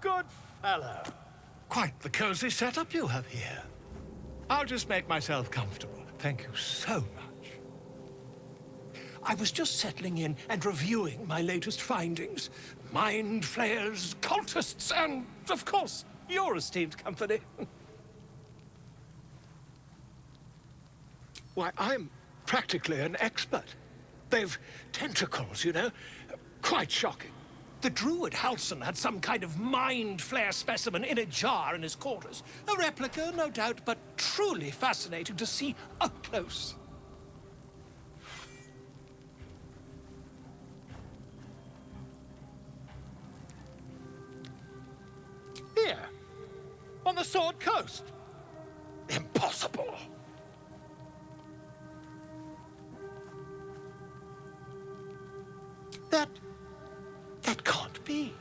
good fellow. Quite the cozy setup you have here. I'll just make myself comfortable. Thank you so much. I was just settling in and reviewing my latest findings. Mind Flayers, cultists, and, of course, your esteemed company. Why, I'm practically an expert. They've tentacles, you know? Quite shocking. The druid Halson had some kind of mind flare specimen in a jar in his quarters. A replica, no doubt, but truly fascinating to see up close. Here, on the Sword Coast. Impossible. That can't be.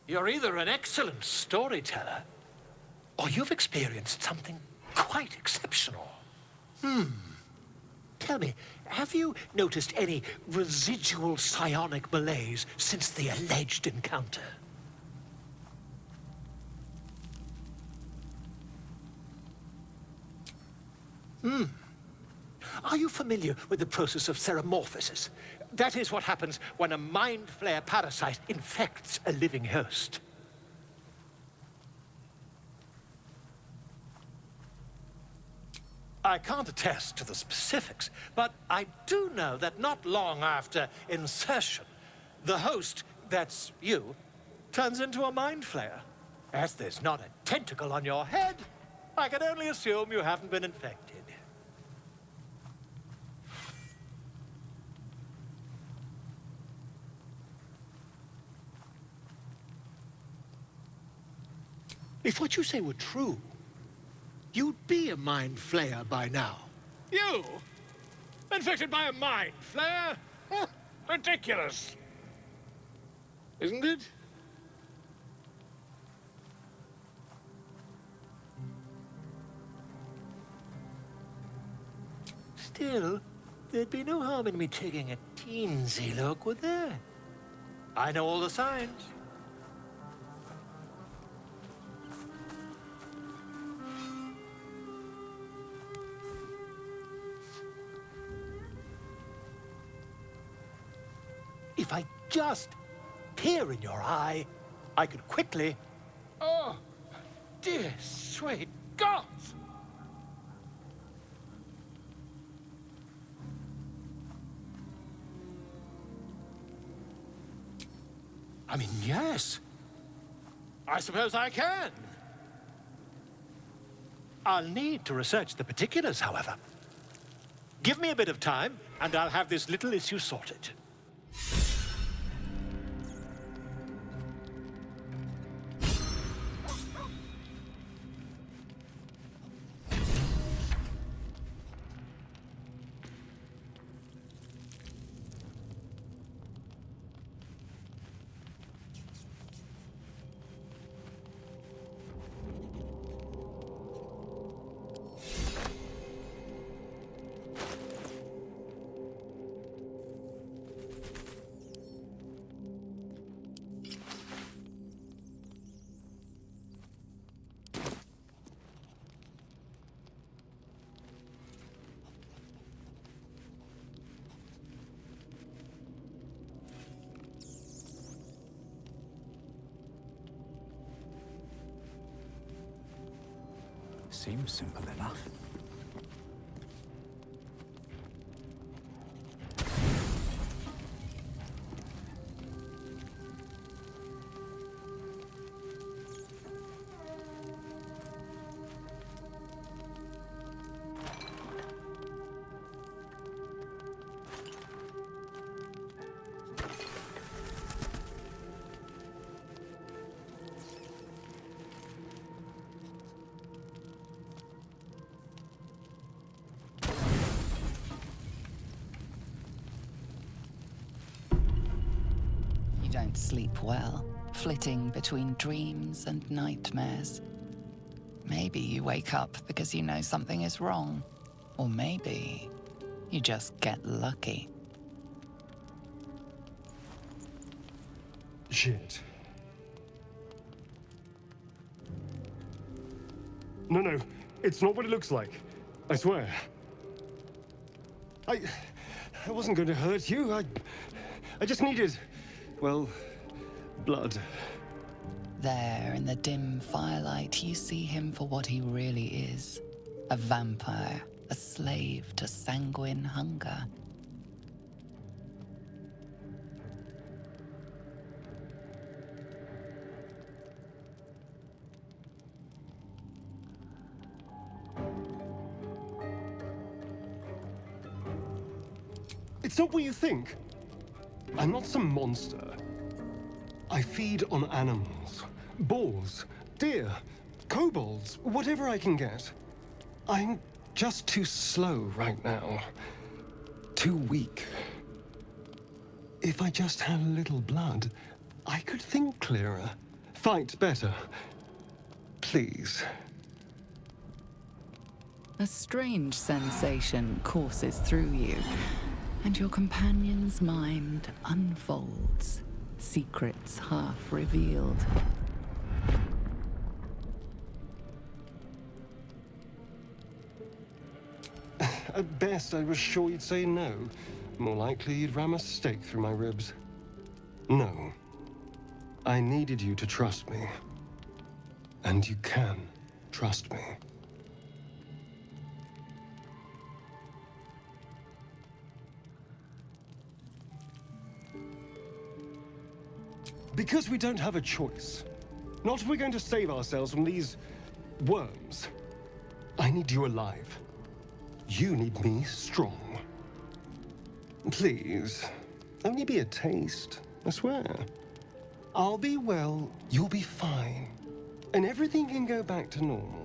You're either an excellent storyteller, or you've experienced something quite exceptional. Tell me, have you noticed any residual psionic malaise since the alleged encounter? Are you familiar with the process of ceremorphosis? That is what happens when a mind flare parasite infects a living host. I can't attest to the specifics, but I do know that not long after insertion, the host, that's you, turns into a mind flayer. As there's not a tentacle on your head, I can only assume you haven't been infected. If what you say were true, you'd be a mind flayer by now. You? Infected by a mind flayer? Ridiculous. Isn't it? Still, there'd be no harm in me taking a teensy look, would there? I know all the signs. If I just peer in your eye, I could quickly... Oh, dear sweet gods! I mean, yes. I suppose I can. I'll need to research the particulars, however. Give me a bit of time, and I'll have this little issue sorted. Seems simple enough. Don't sleep well, flitting between dreams and nightmares. Maybe you wake up because you know something is wrong. Or maybe you just get lucky. Shit. No, it's not what it looks like. I swear. I wasn't going to hurt you. I just needed, well, blood. There, in the dim firelight, you see him for what he really is. A vampire, a slave to sanguine hunger. It's not what you think. I'm not some monster. I feed on animals. Boars, deer, kobolds, whatever I can get. I'm just too slow right now. Too weak. If I just had a little blood, I could think clearer, fight better. Please. A strange sensation courses through you, and your companion's mind unfolds, secrets half revealed. At best, I was sure you'd say no. More likely, you'd ram a stake through my ribs. No. I needed you to trust me. And you can trust me. Because we don't have a choice. Not if we're going to save ourselves from these worms. I need you alive. You need me strong. Please, only be a taste, I swear. I'll be well, you'll be fine. And everything can go back to normal.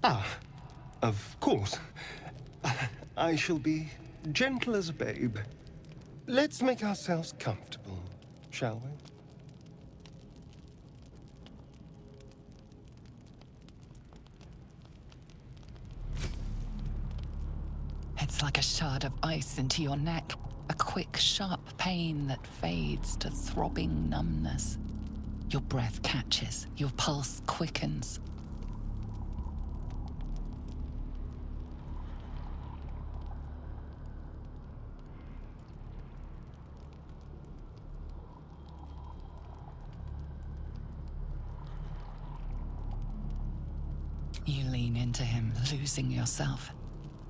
Ah, of course. I shall be gentle as a babe. Let's make ourselves comfortable, shall we? It's like a shard of ice into your neck, a quick, sharp pain that fades to throbbing numbness. Your breath catches, your pulse quickens. You lean into him, losing yourself.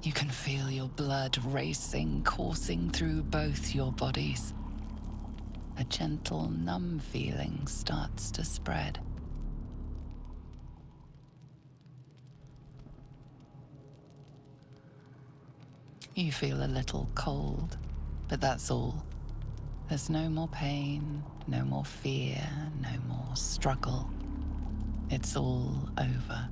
You can feel your blood racing, coursing through both your bodies. A gentle, numb feeling starts to spread. You feel a little cold, but that's all. There's no more pain, no more fear, no more struggle. It's all over.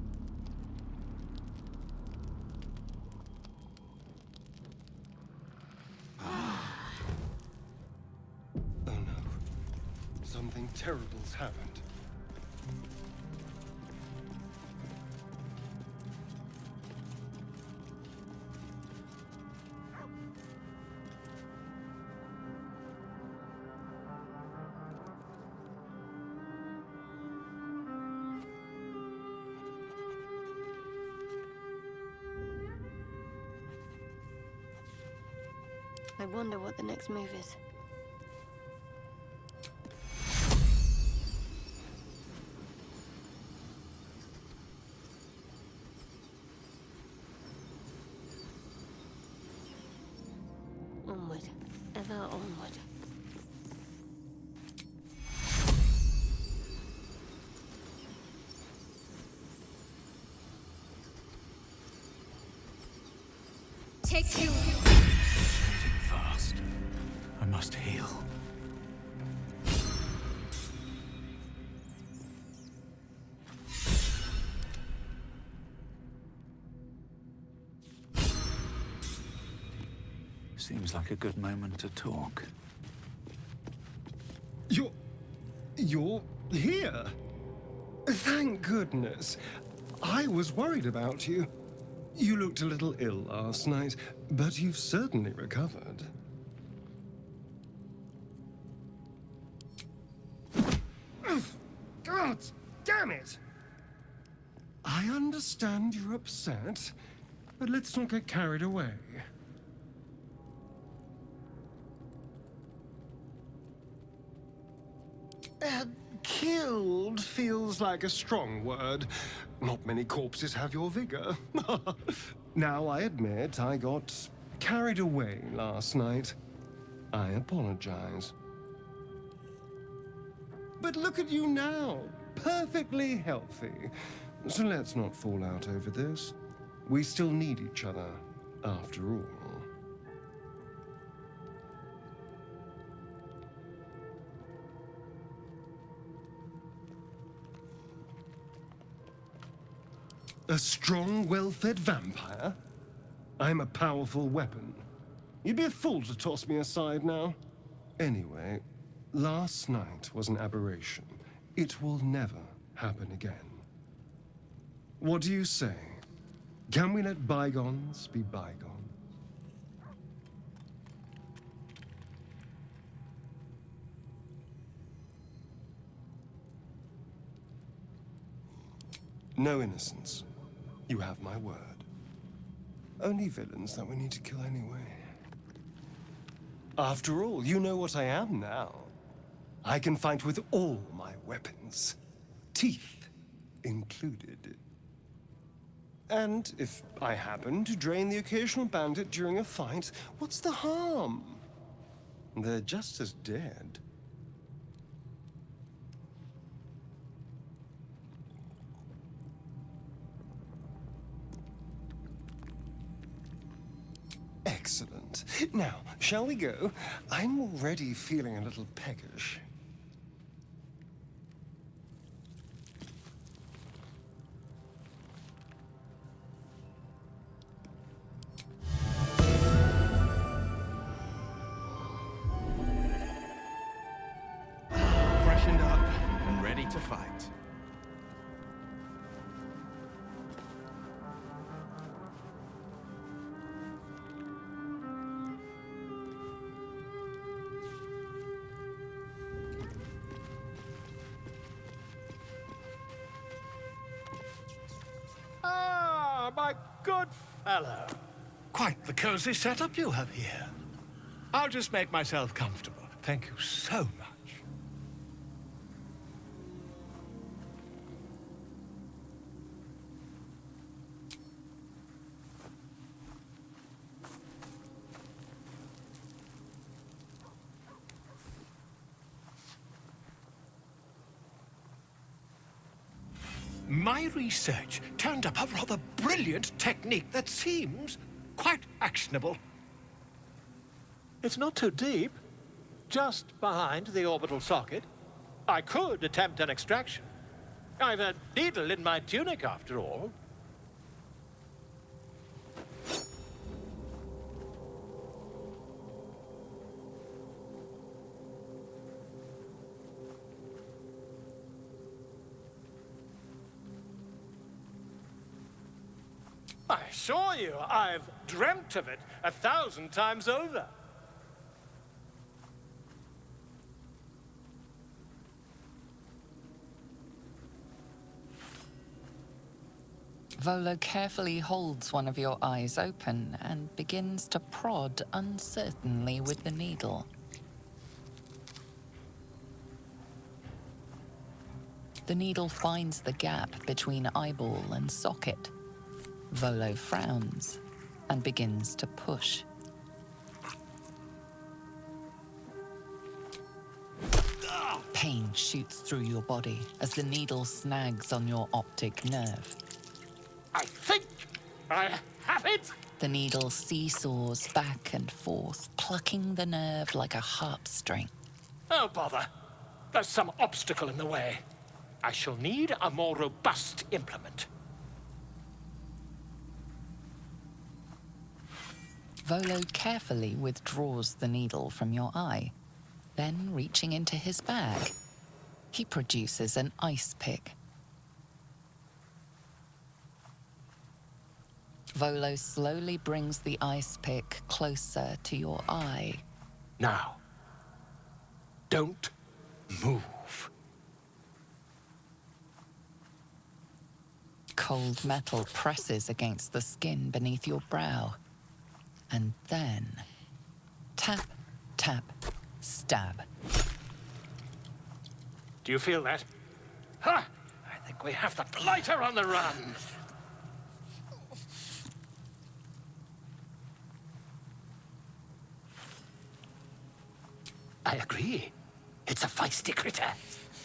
Something terrible's happened. I wonder what the next move is. Onward, ever onward. Take two. Bleeding fast. I must heal. Seems like a good moment to talk. You're here? Thank goodness. I was worried about you. You looked a little ill last night, but you've certainly recovered. God damn it! I understand you're upset, but let's not get carried away. Killed feels like a strong word. Not many corpses have your vigor. Now, I admit I got carried away last night. I apologize. But look at you now, perfectly healthy. So let's not fall out over this. We still need each other, after all. A strong, well-fed vampire? I'm a powerful weapon. You'd be a fool to toss me aside now. Anyway, last night was an aberration. It will never happen again. What do you say? Can we let bygones be bygones? No innocence. You have my word. Only villains that we need to kill anyway. After all, you know what I am now. I can fight with all my weapons, teeth included. And if I happen to drain the occasional bandit during a fight, what's the harm? They're just as dead. Excellent. Now, shall we go? I'm already feeling a little peckish. Freshened up and ready to fight. Ah, my good fellow. Quite the cozy setup you have here. I'll just make myself comfortable. Thank you so much. My research turned up a rather brilliant technique that seems quite actionable. It's not too deep, just behind the orbital socket. I could attempt an extraction. I've a needle in my tunic, after all. I assure you, I've dreamt of it 1,000 times over. Volo carefully holds one of your eyes open and begins to prod uncertainly with the needle. The needle finds the gap between eyeball and socket. Volo frowns and begins to push. Pain shoots through your body as the needle snags on your optic nerve. I think I have it! The needle seesaws back and forth, plucking the nerve like a harp string. Oh, bother. There's some obstacle in the way. I shall need a more robust implement. Volo carefully withdraws the needle from your eye. Then, reaching into his bag, he produces an ice pick. Volo slowly brings the ice pick closer to your eye. Now, don't move. Cold metal presses against the skin beneath your brow. And then, tap, tap, stab. Do you feel that? Ha! I think we have the blighter on the run. I agree. It's a feisty critter.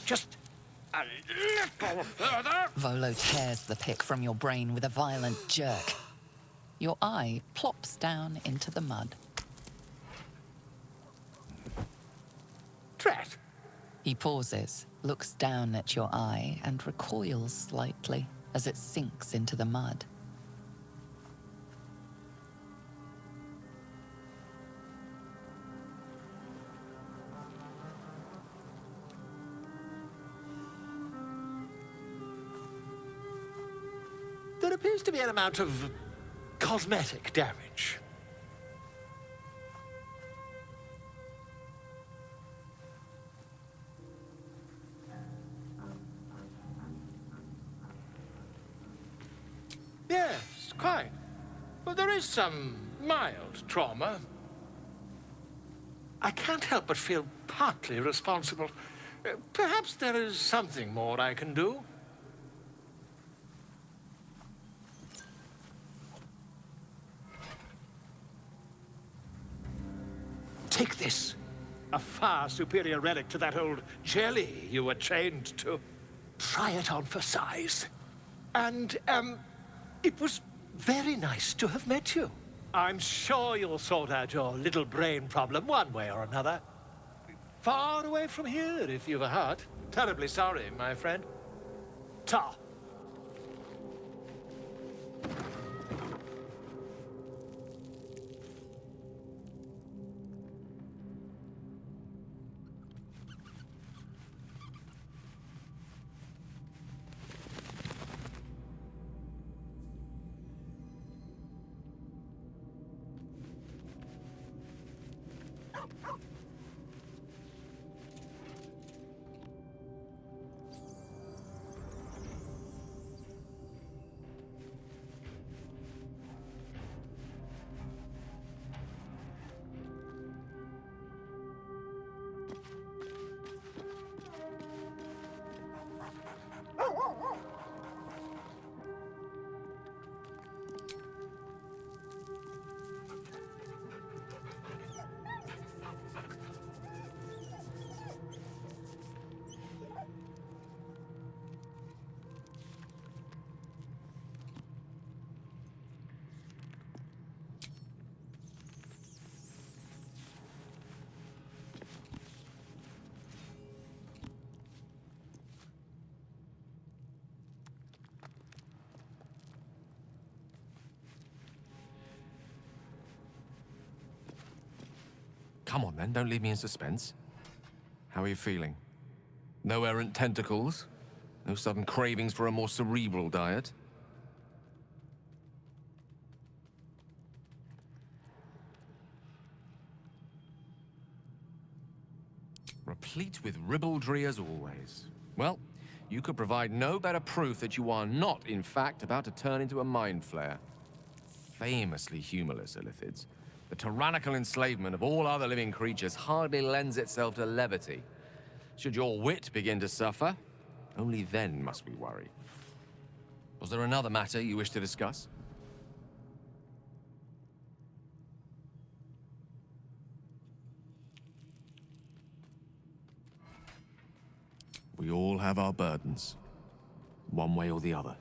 Just a little further. Volo tears the pick from your brain with a violent jerk. Your eye plops down into the mud. Drat. He pauses, looks down at your eye, and recoils slightly as it sinks into the mud. There appears to be an amount of cosmetic damage. Yes, quite. Well, there is some mild trauma. I can't help but feel partly responsible. Perhaps there is something more I can do. Take this. A far superior relic to that old jelly you were chained to. Try it on for size. And, it was very nice to have met you. I'm sure you'll sort out your little brain problem one way or another. Far away from here, if you've a heart. Terribly sorry, my friend. Ta. Come on, then. Don't leave me in suspense. How are you feeling? No errant tentacles? No sudden cravings for a more cerebral diet? Replete with ribaldry as always. Well, you could provide no better proof that you are not, in fact, about to turn into a Mind Flayer. Famously humorless illithids. The tyrannical enslavement of all other living creatures hardly lends itself to levity. Should your wit begin to suffer, only then must we worry. Was there another matter you wish to discuss? We all have our burdens, one way or the other.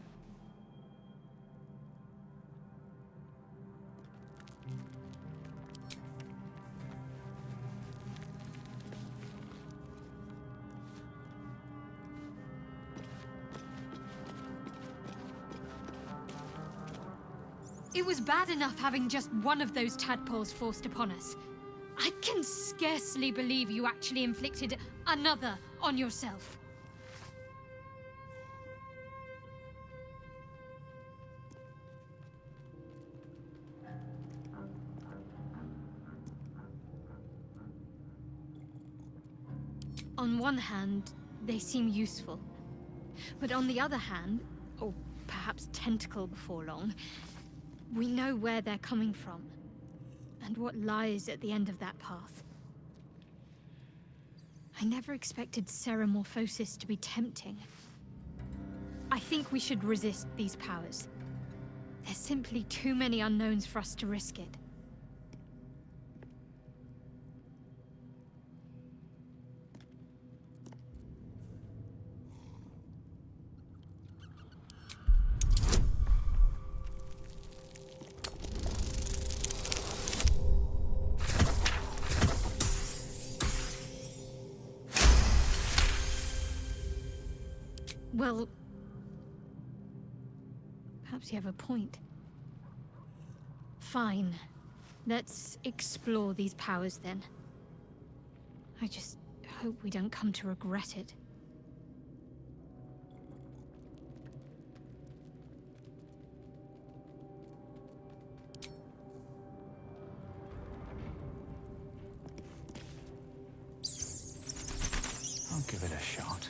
It was bad enough having just one of those tadpoles forced upon us. I can scarcely believe you actually inflicted another on yourself. On one hand, they seem useful. But on the other hand, or perhaps tentacle before long, we know where they're coming from, and what lies at the end of that path. I never expected ceremorphosis to be tempting. I think we should resist these powers. There's simply too many unknowns for us to risk it. Well, perhaps you have a point. Fine. Let's explore these powers then. I just hope we don't come to regret it. I'll give it a shot.